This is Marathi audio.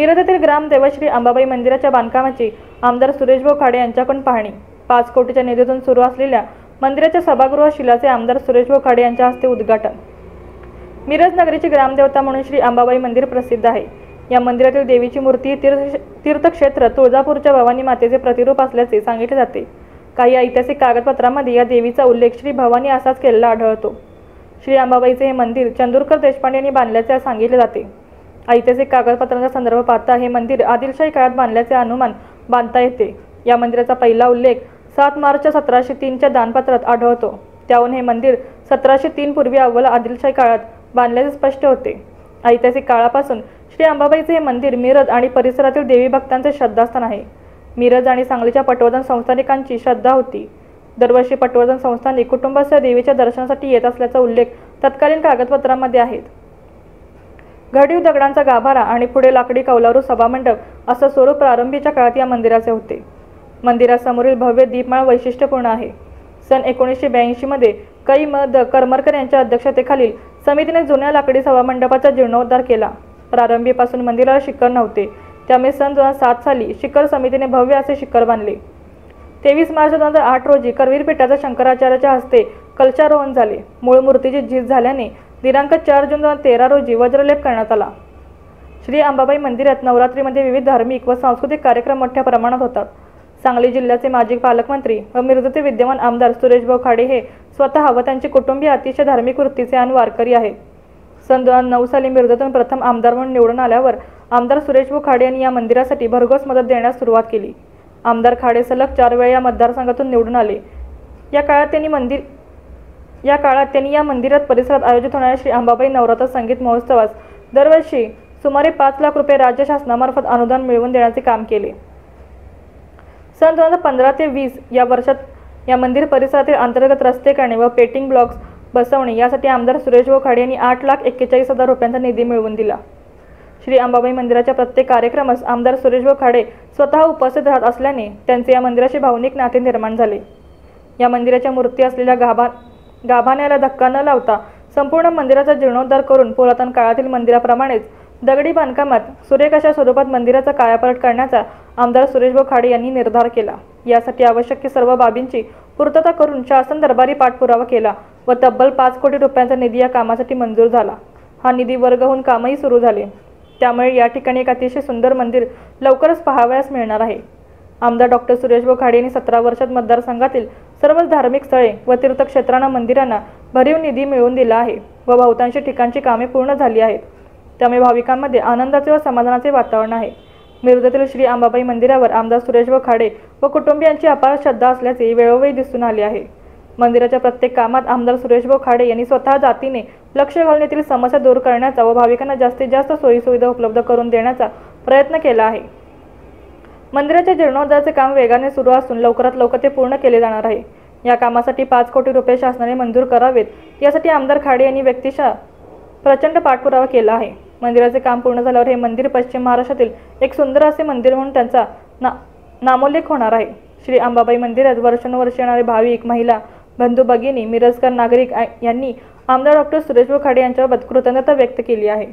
मिरज येथील ग्रामदेव श्री अंबाबाई मंदिराच्या बांधकामाची आमदार सुरेशभाऊ खाडे यांच्याकडून पाहणी। 5 कोटीच्या निधीतून सुरू असलेल्या मंदिराच्या सभागृह शिलाचे आमदार सुरेशभाऊ खाडे यांच्या हस्ते उद्घाटन। मिरज नगरीची ग्रामदेवता म्हणून श्री अंबाबाई मंदिर प्रसिद्ध आहे। या मंदिरातील देवीची मूर्ती तीर्थक्षेत्र तुळजापूरच्या भवानी मातेचे प्रतिरूप असल्याचे सांगितले जाते। काही ऐतिहासिक कागदपत्रांमध्ये या देवीचा उल्लेख श्री भवानी असाच केलेला आढळतो। श्री अंबाबाईचे हे मंदिर चंदूरकर देशपांडे यांनी बांधल्याचे सांगितले जाते। ऐतिहासिक कागदपत्रांचा संदर्भ पाहता हे मंदिर आदिलशाही काळात बांधल्याचे अनुमान बांधता येते। या मंदिराचा पहिला उल्लेख 7 मार्च 1703 च्या दानपत्रात आढळतो। त्याहून हे मंदिर 1703 पूर्वी अव्वल आदिलशाही काळात बांधल्याचे स्पष्ट होते। ऐतिहासिक काळापासून श्री अंबाबाईचे हे मंदिर मिरज आणि परिसरातील देवी भक्तांचे श्रद्धास्थान आहे। मिरज आणि सांगलीच्या पटवर्धन संस्थानिकांची श्रद्धा होती। दरवर्षी पटवर्धन संस्थानिक कुटुंबासह देवीच्या दर्शनासाठी येत असल्याचा उल्लेख तत्कालीन कागदपत्रांमध्ये आहेत। घडीव दगडांचा गाभारा आणि पुढे लाकडी कौलारू सभामंडप असं स्वरूप प्रारंभीच्या काळात या मंदिराचे होते। मंदिरासमोरील भव्य दीपमाळ वैशिष्ट्यपूर्ण आहे। सन 1982 मध्ये कै म. द. करमरकर यांच्या अध्यक्षतेखालील समितीने जुन्या लाकडी सभामंडपाचा जीर्णोद्धार केला। प्रारंभीपासून मंदिराला शिखर नव्हते, त्यामुळे सन 2007 साली शिखर समितीने भव्य असे शिखर बांधले। 23 मार्च 2008 रोजी करवीर पीठाच्या शंकराचार्याच्या हस्ते कलशारोहण झाले। मूळ मूर्तीची झीज झाल्याने दिनांक 4 जून 2013 रोजी वज्रलेप करण्यात आला। श्री अंबाबाई मंदिरात नवरात्रीमध्ये विविध धार्मिक व सांस्कृतिक कार्यक्रम मोठ्या प्रमाणात होतात। सांगली जिल्ह्याचे माजी पालकमंत्री व मिरजचे विद्यमान आमदार सुरेशभाऊ खाडे हे स्वतः व त्यांचे कुटुंबीय अतिशय धार्मिक वृत्तीचे आणि वारकरी आहेत। सन 2009 साली मिरजतून प्रथम आमदार म्हणून निवडून आल्यावर आमदार सुरेशभाऊ खाडे यांनी या मंदिरासाठी भरघोस मदत देण्यास सुरुवात केली। आमदार खाडे सलग 4 वेळा या मतदारसंघातून निवडून आले। या काळात त्यांनी या मंदिरात परिसरात आयोजित होणाऱ्या श्री अंबाबाई नवरात्र संगीत महोत्सवास दरवर्षी सुमारे 5 लाख रुपये राज्य शासनामार्फत अनुदान मिळवून देण्याचे काम केले। सन 2015 ते 20 या वर्षात या मंदिर परिसरातील अंतर्गत रस्ते करणे व पेटिंग ब्लॉक्स बसवणे यासाठी आमदार सुरेशभाऊ खाडे यांनी 8,41,000 रुपयांचा निधी मिळवून दिला। श्री अंबाबाई मंदिराच्या प्रत्येक कार्यक्रमास आमदार सुरेशभाऊ खाडे स्वतः उपस्थित राहत असल्याने त्यांचे या मंदिराशी भावनिक नाते निर्माण झाले। या मंदिराच्या मूर्ती असलेल्या गाभाऱ्याला धक्का न लावता संपूर्ण मंदिराचा जीर्णोद्धार करून पुरातन काळातील मंदिराप्रमाणेच दगडी बांधकामात सुरेख अशा स्वरूपात मंदिराचा कायापालट करण्याचा आमदार सुरेशभाऊ खाडे यांनी निर्धार केला। यासाठी आवश्यक सर्व बाबींची पूर्तता करून शासन दरबारी पाठपुरावा केला व तब्बल 5 कोटी रुपयांचा निधी या कामासाठी मंजूर झाला। हा निधी वर्ग होऊन कामही सुरू झाले, त्यामुळे या ठिकाणी एक अतिशय सुंदर मंदिर लवकरच पाहावयास मिळणार आहे। आमदार डॉक्टर सुरेशभाऊ खाडे यांनी 17 वर्षात मतदारसंघातील सर्व धार्मिक स्थळे व तीर्थक्षेत्रांना मंदिरांना भरीव निधी मिळवून दिला आहे व बहुतांश ठिकाणची कामे पूर्ण झाली आहेत। त्यामुळे भाविकांमध्ये आनंदाचे व समाधानाचे वातावरण आहे। मिरजेतील श्री अंबाबाई मंदिरावर आमदार सुरेशभाऊ खाडे व कुटुंबियांची अपार श्रद्धा असल्याचे वेळोवेळी दिसून आले आहे। मंदिराच्या प्रत्येक कामात आमदार सुरेशभाऊ खाडे यांनी स्वतः जातीने लक्ष घालून येथील समस्या दूर करण्याचा व भाविकांना जास्तीत जास्त सोयीसुविधा उपलब्ध करून देण्याचा प्रयत्न केला आहे। मंदिराच्या जीर्णोद्धाराचे काम वेगाने सुरू असून लवकरात लवकर ते पूर्ण केले जाणार आहे। या कामासाठी 5 कोटी रुपये शासनाने मंजूर करावेत, यासाठी आमदार खाडे यांनी व्यक्तिशः प्रचंड पाठपुरावा केला आहे। मंदिराचे काम पूर्ण झाल्यावर हे मंदिर पश्चिम महाराष्ट्रातील एक सुंदर असे मंदिर म्हणून त्यांचा नामोल्लेख होणार आहे। श्री अंबाबाई मंदिरात वर्षानुवर्षे येणारे भाविक, महिला, बंधू भगिनी, मिरजकर नागरिक यांनी आमदार डॉक्टर सुरेशभाऊ खाडे यांच्याबाबत कृतज्ञता व्यक्त केली आहे।